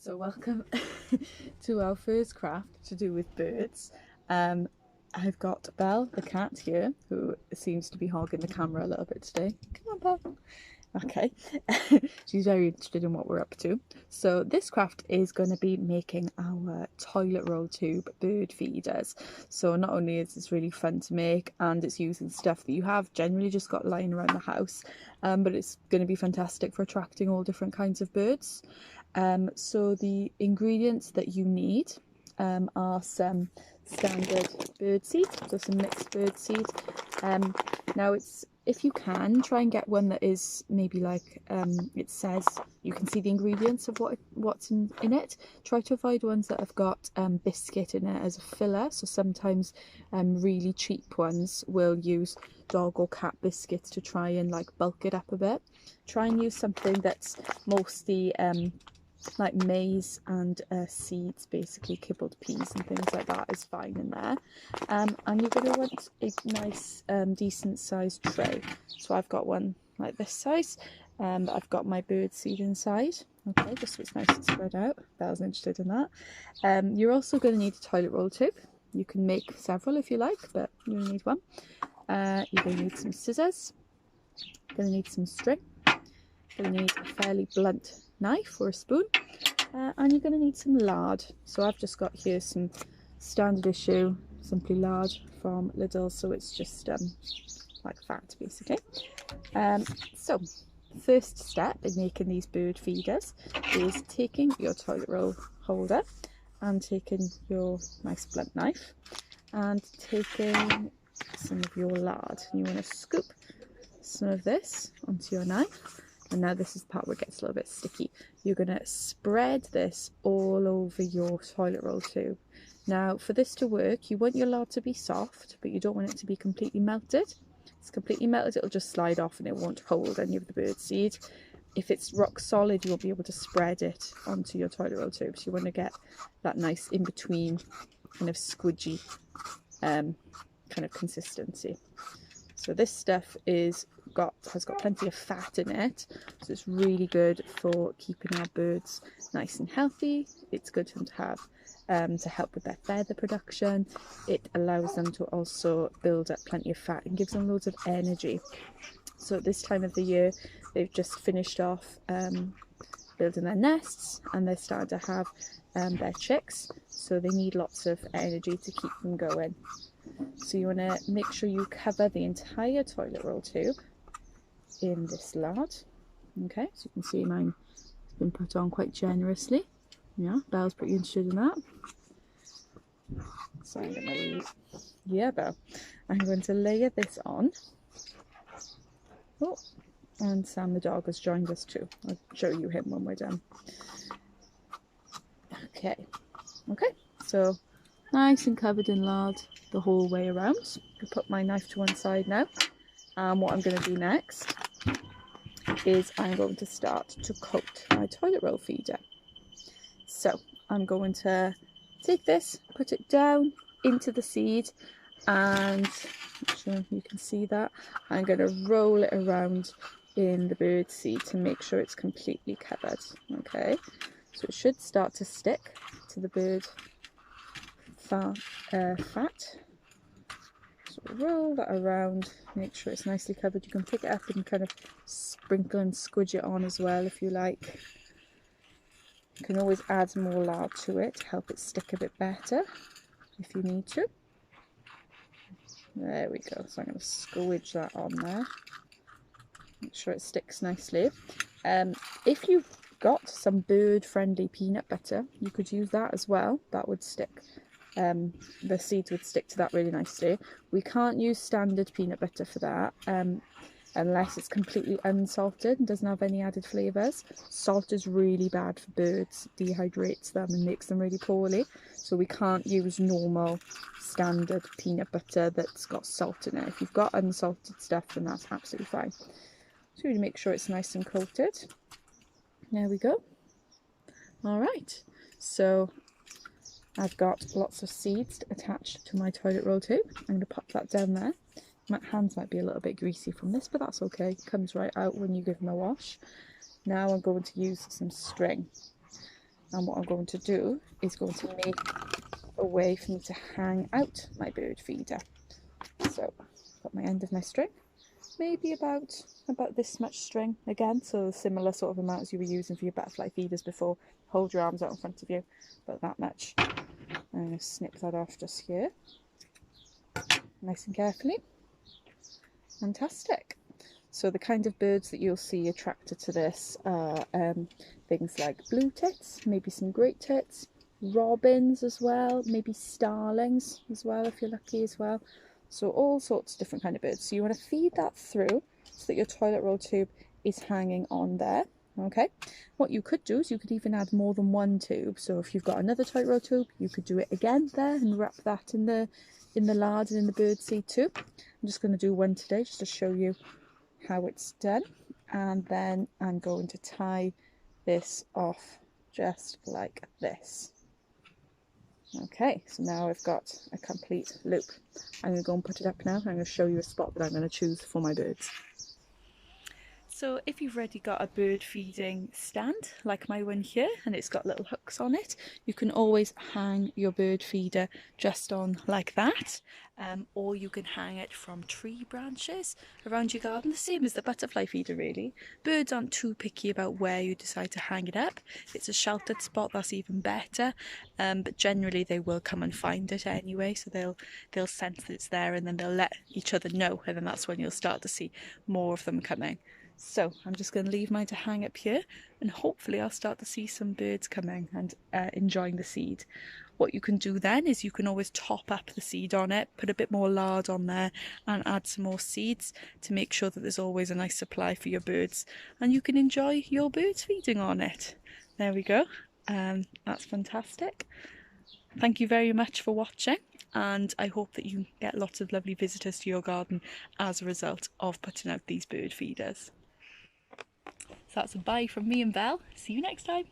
So welcome to our first craft to do with birds. I've got Belle, the cat here, who seems to be hogging the camera a little bit today. Come on, Belle. Okay, she's very interested in what we're up to. So this craft is going to be making our toilet roll tube bird feeders. So not only is this really fun to make, and it's using stuff that you have generally just got lying around the house, but it's going to be fantastic for attracting all different kinds of birds. So the ingredients that you need are some standard bird seed, so some mixed bird seed. Now if you can, try and get one that is maybe like it says you can see the ingredients of what's in it. Try to avoid ones that have got biscuit in it as a filler. So sometimes really cheap ones will use dog or cat biscuits to try and like bulk it up a bit. Try and use something that's mostly like maize and seeds, basically kibbled peas and things like that is fine in there. And you're going to want a nice decent sized tray. So I've got one like this size, I've got my bird seed inside, okay, just so it's nice and spread out. Belle's interested in that. You're also going to need a toilet roll tube. You can make several if you like, but you only need one. You're going to need some scissors, you're going to need some string, you're going to need a fairly blunt knife or a spoon, and you're going to need some lard. So I've just got here some standard issue Simply Lard from Lidl, so it's just like fat basically. So first step in making these bird feeders is taking your toilet roll holder and taking your nice blunt knife and taking some of your lard, and you want to scoop some of this onto your knife. And now this is the part where it gets a little bit sticky. You're going to spread this all over your toilet roll tube. Now for this to work, you want your lard to be soft, but you don't want it to be completely melted. If it's completely melted, it'll just slide off and it won't hold any of the bird seed. If it's rock solid, you won't be able to spread it onto your toilet roll tube. So you want to get that nice in-between kind of squidgy kind of consistency. So this stuff has got plenty of fat in it, so it's really good for keeping our birds nice and healthy. It's good for them to have to help with their feather production. It allows them to also build up plenty of fat and gives them loads of energy. So at this time of the year, they've just finished off building their nests and they're starting to have their chicks, so they need lots of energy to keep them going. So you want to make sure you cover the entire toilet roll tube in this lard. Okay, so you can see mine has been put on quite generously. Yeah, Belle's pretty interested in that. So I'm going to, yeah, Belle, I'm going to layer this on. Oh, and Sam the dog has joined us too. I'll show you him when we're done. Okay, so nice and covered in lard the whole way around. I'll put my knife to one side now, and what I'm going to do next is I'm going to start to coat my toilet roll feeder. So I'm going to take this, put it down into the seed, and I'm sure you can see that. I'm going to roll it around in the bird seed to make sure it's completely covered. Okay, so it should start to stick to the bird fat. So roll that around, make sure it's nicely covered. You can pick it up and kind of sprinkle and squidge it on as well if you like. You can always add more lard to it to help it stick a bit better if you need to. There we go. So I'm going to squidge that on there. Make sure it sticks nicely. If you've got some bird-friendly peanut butter, you could use that as well. That would stick. The seeds would stick to that really nicely. We can't use standard peanut butter for that unless it's completely unsalted and doesn't have any added flavours. Salt is really bad for birds, dehydrates them and makes them really poorly. So we can't use normal standard peanut butter that's got salt in it. If you've got unsalted stuff, then that's absolutely fine. So really make sure it's nice and coated. There we go. All right, so I've got lots of seeds attached to my toilet roll tube. I'm going to pop that down there. My hands might be a little bit greasy from this, but that's okay. It comes right out when you give them a wash. Now I'm going to use some string. And what I'm going to do is going to make a way for me to hang out my bird feeder. So I've got my end of my string, maybe about this much string again, so similar sort of amount as you were using for your butterfly feeders before. Hold your arms out in front of you, about that much. I'm going to snip that off just here, nice and carefully. Fantastic. So the kind of birds that you'll see attracted to this are things like blue tits, maybe some great tits, robins as well, maybe starlings as well if you're lucky as well. So all sorts of different kind of birds. So you want to feed that through so that your toilet roll tube is hanging on there. Okay, what you could do is you could even add more than one tube. So if you've got another toilet roll tube, you could do it again there and wrap that in the lard and in the bird seed too. I'm just going to do one today just to show you how it's done, and then I'm going to tie this off just like this. Okay, so now I've got a complete loop. I'm going to go and put it up now. I'm going to show you a spot that I'm going to choose for my birds. So if you've already got a bird feeding stand like my one here, and it's got little hooks on it, you can always hang your bird feeder just on like that, or you can hang it from tree branches around your garden, the same as the butterfly feeder really. Birds aren't too picky about where you decide to hang it up. If it's a sheltered spot, that's even better, but generally they will come and find it anyway, so they'll sense that it's there and then they'll let each other know, and then that's when you'll start to see more of them coming. So I'm just going to leave mine to hang up here, and hopefully I'll start to see some birds coming and enjoying the seed. What you can do then is you can always top up the seed on it, put a bit more lard on there and add some more seeds to make sure that there's always a nice supply for your birds, and you can enjoy your birds feeding on it. There we go. That's fantastic. Thank you very much for watching, and I hope that you get lots of lovely visitors to your garden as a result of putting out these bird feeders. So that's a bye from me and Belle. See you next time.